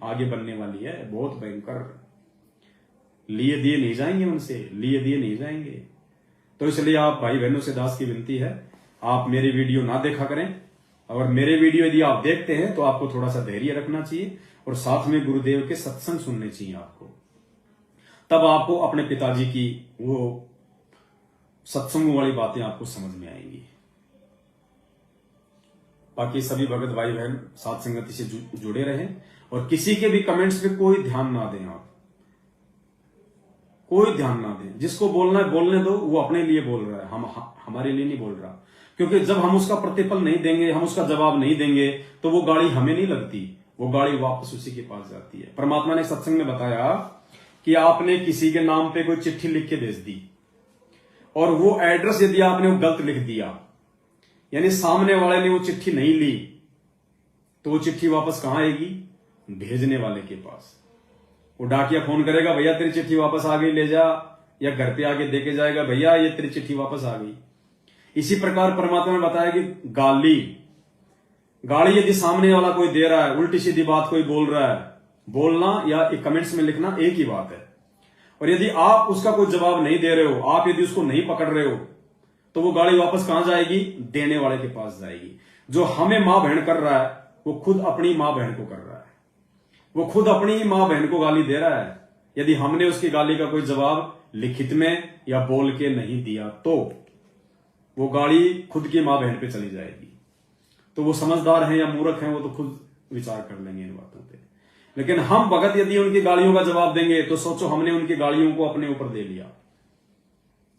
आगे बनने वाली है, बहुत भयंकर। लिए दिए नहीं जाएंगे उनसे, लिए दिए नहीं जाएंगे। तो इसलिए आप भाई बहनों से दास की विनती है, आप मेरी वीडियो ना देखा करें, और मेरे वीडियो यदि आप देखते हैं तो आपको थोड़ा सा धैर्य रखना चाहिए और साथ में गुरुदेव के सत्संग सुनने चाहिए आपको। तब आपको अपने पिताजी की वो सत्संग वाली बातें आपको समझ में आएंगी। बाकी सभी भगत भाई बहन साथ संगति से जुड़े रहें और किसी के भी कमेंट्स पे कोई ध्यान ना दें, आप कोई ध्यान ना दें। जिसको बोलना है बोलने दो, वो अपने लिए बोल रहा है, हमारे लिए नहीं बोल रहा। क्योंकि जब हम उसका प्रतिफल नहीं देंगे, हम उसका जवाब नहीं देंगे, तो वो गाड़ी हमें नहीं लगती, वो गाड़ी वापस उसी के पास जाती है। परमात्मा ने सत्संग में बताया कि आपने किसी के नाम पे कोई चिट्ठी लिख के भेज दी और वो एड्रेस यदि आपने वो गलत लिख दिया, यानी सामने वाले ने वो चिट्ठी नहीं ली, तो वो चिट्ठी वापस कहां आएगी? भेजने वाले के पास। वो डाकिया फोन करेगा, भैया तेरी चिट्ठी वापस आ गई, ले जा, या घर पे आके देके जाएगा, भैया ये तेरी चिट्ठी वापस आ गई। इसी प्रकार परमात्मा ने बताया कि गाली यदि सामने वाला कोई दे रहा है, उल्टी सीधी बात कोई बोल रहा है, बोलना या कमेंट्स में लिखना एक ही बात है। और यदि आप उसका कोई जवाब नहीं दे रहे हो, आप यदि उसको नहीं पकड़ रहे हो, तो वो गाली वापस कहां जाएगी? देने वाले के पास जाएगी। जो हमें मां बहन कर रहा है, वो खुद अपनी मां बहन को कर रहा है, वो खुद अपनी मां बहन को गाली दे रहा है। यदि हमने उसकी गाली का कोई जवाब लिखित में या बोल के नहीं दिया, तो वो गाली खुद की मां बहन पे चली जाएगी। तो वो समझदार हैं या मूर्ख हैं, वो तो खुद विचार कर लेंगे इन बातों पे। लेकिन हम भगत यदि उनकी गालियों का जवाब देंगे, तो सोचो हमने उनकी गालियों को अपने ऊपर दे लिया।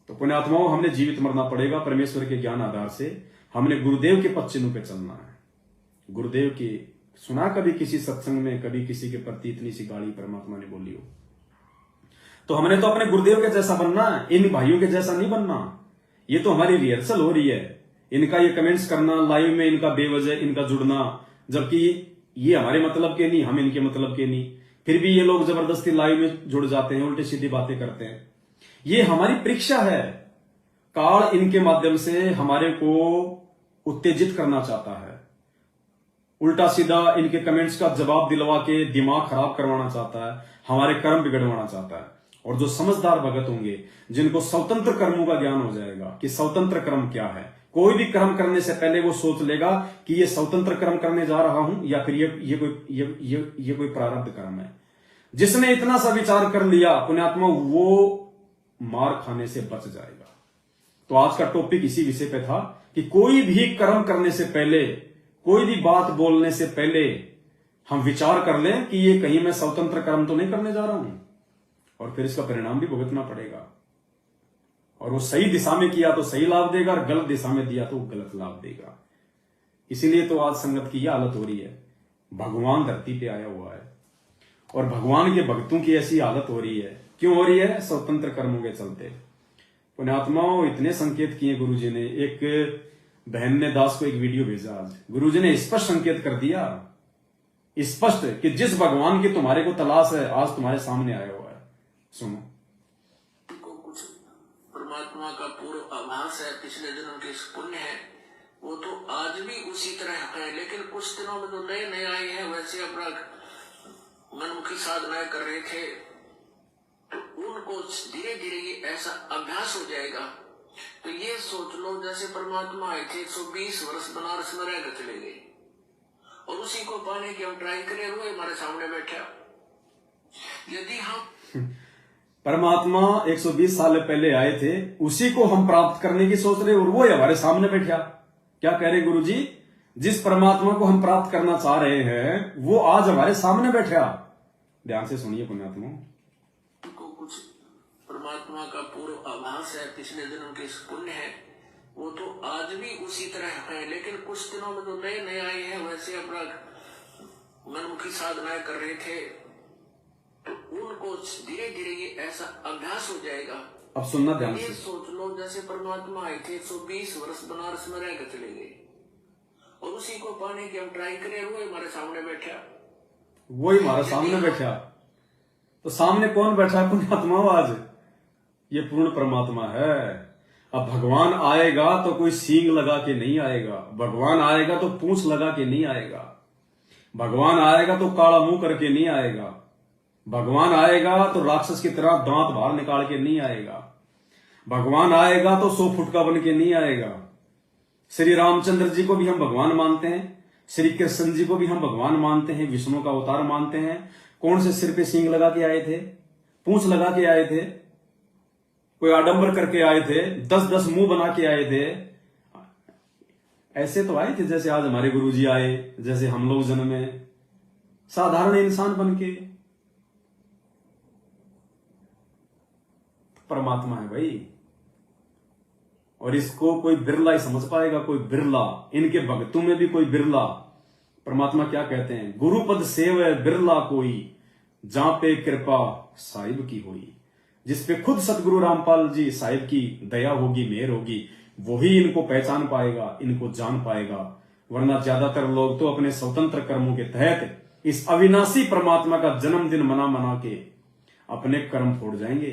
तो पुण्यात्माओं, हमने जीवित मरना पड़ेगा परमेश्वर के ज्ञान आधार से। हमने गुरुदेव के पद चिन्हों पे चलना है। गुरुदेव की सुना कभी किसी सत्संग में, कभी किसी के प्रति इतनी सी गाली परमात्मा ने बोली हो? तो हमने तो अपने गुरुदेव के जैसा बनना है, इन भाइयों के जैसा नहीं बनना। ये तो हमारी रिहर्सल हो रही है, इनका ये कमेंट्स करना लाइव में, इनका बेवजह इनका जुड़ना, जबकि ये हमारे मतलब के नहीं, हम इनके मतलब के नहीं, फिर भी ये लोग जबरदस्ती लाइव में जुड़ जाते हैं, उल्टी सीधी बातें करते हैं। ये हमारी परीक्षा है। काल इनके माध्यम से हमारे को उत्तेजित करना चाहता है, उल्टा सीधा इनके कमेंट्स का जवाब दिलवा के दिमाग खराब करवाना चाहता है, हमारे कर्म बिगड़वाना चाहता है। और जो समझदार भगत होंगे, जिनको स्वतंत्र कर्मों का ज्ञान हो जाएगा कि स्वतंत्र कर्म क्या है, कोई भी कर्म करने से पहले वो सोच लेगा कि ये स्वतंत्र कर्म करने जा रहा हूं या फिर ये कोई प्रारब्ध कर्म है। जिसने इतना सा विचार कर लिया पुण्यात्मा, वो मार खाने से बच जाएगा। तो आज का टॉपिक इसी विषय पे था कि कोई भी कर्म करने से पहले, कोई भी बात बोलने से पहले हम विचार कर लें कि ये कहीं मैं स्वतंत्र कर्म तो नहीं करने जा रहा हूं, और फिर इसका परिणाम भी भुगतना पड़ेगा। और वो सही दिशा में किया तो सही लाभ देगा, और गलत दिशा में दिया तो गलत लाभ देगा। इसीलिए तो आज संगत की यह हालत हो रही है। भगवान धरती पे आया हुआ है और भगवान के भक्तों की ऐसी हालत हो रही है। क्यों हो रही है? स्वतंत्र कर्मों के चलते। पुण्यात्माओं, इतने संकेत किए गुरुजी ने। एक बहन ने दास को एक वीडियो भेजा आज, गुरुजी ने स्पष्ट संकेत कर दिया, स्पष्ट, कि जिस भगवान की तुम्हारे को तलाश है आज तुम्हारे सामने आया हुआ है। सुनो। कुछ परमात्मा का पूर्व आभास है, पिछले जन्म के पुण्य है, वो तो आज भी उसी तरह है। लेकिन कुछ दिनों में जो नए नए आए हैं, वैसे अपना मनमुखी साधनाएं कर रहे थे, तो उनको धीरे धीरे ये ऐसा अभ्यास हो जाएगा। तो ये सोच लो जैसे परमात्मा आए थे, 120 वर्ष बनारस में रहकर चले गए, और उसी को पाने की हम ट्राई करें, वो हमारे सामने बैठा। यदि हम परमात्मा 120 साल पहले आए थे, उसी को हम प्राप्त करने की सोच रहे और वो हमारे सामने बैठा। क्या कह रहे गुरुजी? जिस परमात्मा को हम प्राप्त करना चाह रहे हैं, वो आज हमारे सामने बैठा। ध्यान से सुनिए पुण्यात्मा। कुछ परमात्मा का पूर्व आभास है, पिछले जन्म के पुण्य है, वो तो आज भी उसी तरह है। लेकिन कुछ दिनों में जो नए नए आए हैं, वैसे अपना मनमुखी साधनाएं कर रहे थे, तो उनको धीरे धीरे ये ऐसा अभ्यास हो जाएगा। अब सुनना ध्यान से। ये सोच लो जैसे परमात्मा आए थे, 120 वर्ष बनारस में रहकर चले गए, और उसी को पाने की हम ट्राई करें, वो हमारे सामने बैठा। वही हमारे सामने बैठा। तो सामने कौन बैठा है पुण्यात्मा? आज ये पूर्ण परमात्मा है। अब भगवान आएगा तो कोई सींग लगा के नहीं आएगा, भगवान आएगा तो पूंछ लगा के नहीं आएगा। भगवान आएगा तो काला मुंह करके नहीं आएगा। भगवान आएगा तो राक्षस की तरह दांत बाहर निकाल के नहीं आएगा। भगवान आएगा तो 100 फुट का बन के नहीं आएगा। श्री रामचंद्र जी को भी हम भगवान मानते हैं, श्री कृष्ण जी को भी हम भगवान मानते हैं, विष्णु का अवतार मानते हैं। कौन से सिर पे सींग लगा के आए थे, पूंछ लगा के आए थे, कोई आडंबर करके आए थे, 10-10 मुंह बना के आए थे? ऐसे तो आए थे जैसे आज हमारे गुरुजी आए, जैसे हम लोग जन्मे साधारण इंसान बन के। परमात्मा है भाई, और इसको कोई बिरला ही समझ पाएगा, कोई बिरला। इनके भक्तों में भी कोई बिरला। परमात्मा क्या कहते हैं, गुरुपद सेव बिरला कोई, जहां पे कृपा साहिब की हुई। जिसपे खुद सतगुरु रामपाल जी साहिब की दया होगी, मेहर होगी, वही इनको पहचान पाएगा, इनको जान पाएगा। वरना ज्यादातर लोग तो अपने स्वतंत्र कर्मों के तहत इस अविनाशी परमात्मा का जन्मदिन मना मना के अपने कर्म फोड़ जाएंगे,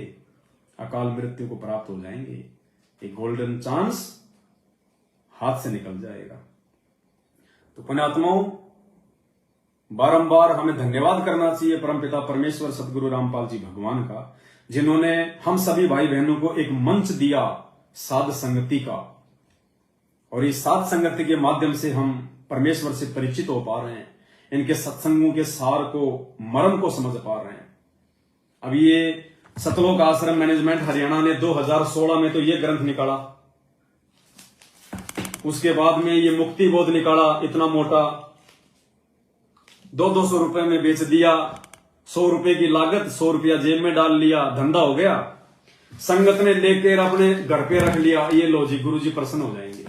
अकाल मृत्यु को प्राप्त हो जाएंगे। एक गोल्डन चांस हाथ से निकल जाएगा। तो पुण्यात्माओं, बारंबार हमें धन्यवाद करना चाहिए परमपिता परमेश्वर सतगुरु रामपाल जी भगवान का, जिन्होंने हम सभी भाई बहनों को एक मंच दिया साध संगति का। और इस साध संगति के माध्यम से हम परमेश्वर से परिचित हो पा रहे हैं, इनके सत्संगों के सार को, मर्म को समझ पा रहे हैं। अब ये सतलोक आश्रम मैनेजमेंट हरियाणा ने 2016 में तो ये ग्रंथ निकाला, उसके बाद में ये मुक्ति बोध निकाला, इतना मोटा, 200 रुपए में बेच दिया, 100 रुपए की लागत, 100 रुपया जेब में डाल लिया, धंधा हो गया। संगत ने लेकर अपने घर पे रख लिया, ये लो जी गुरुजी प्रसन्न हो जाएंगे।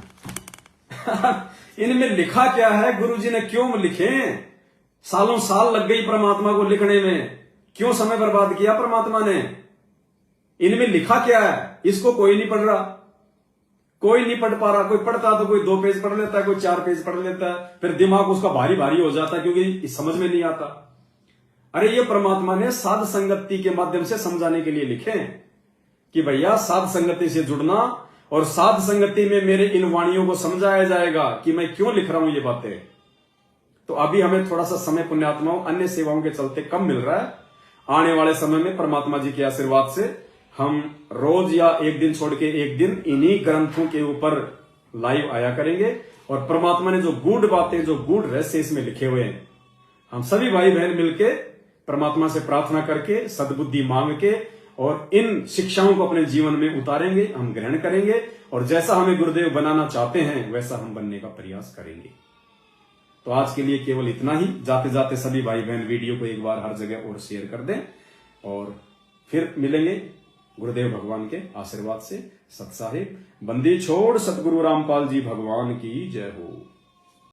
इनमें लिखा क्या है, गुरुजी ने क्यों लिखे? सालों साल लग गई परमात्मा को लिखने में, क्यों समय बर्बाद किया परमात्मा ने? इनमें लिखा क्या है, इसको कोई नहीं पढ़ रहा, कोई नहीं पढ़ पा रहा। कोई पढ़ता तो कोई 2 पेज पढ़ लेता है, कोई 4 पेज पढ़ लेता है, फिर दिमाग उसका भारी भारी हो जाता है क्योंकि समझ में नहीं आता। अरे ये परमात्मा ने साध संगति के माध्यम से समझाने के लिए लिखे कि भैया साध संगति से जुड़ना, और साध संगति में मेरे इन वाणियों को समझाया जाएगा कि मैं क्यों लिख रहा हूं ये बातें। तो अभी हमें थोड़ा सा समय पुण्यात्माओं अन्य सेवाओं के चलते कम मिल रहा है। आने वाले समय में परमात्मा जी के आशीर्वाद से हम रोज या एक दिन छोड़ के एक दिन इन्हीं ग्रंथों के ऊपर लाइव आया करेंगे। और परमात्मा ने जो गूढ़ बातें, जो गूढ़ रहस्य इसमें लिखे हुए हैं, हम सभी भाई बहन मिलके परमात्मा से प्रार्थना करके, सद्बुद्धि मांग के, और इन शिक्षाओं को अपने जीवन में उतारेंगे, हम ग्रहण करेंगे, और जैसा हमें गुरुदेव बनाना चाहते हैं वैसा हम बनने का प्रयास करेंगे। तो आज के लिए केवल इतना ही। जाते जाते सभी भाई बहन वीडियो को एक बार हर जगह और शेयर कर दें, और फिर मिलेंगे गुरुदेव भगवान के आशीर्वाद से। सत साहिब, बंदी छोड़ सतगुरु रामपाल जी भगवान की जय हो।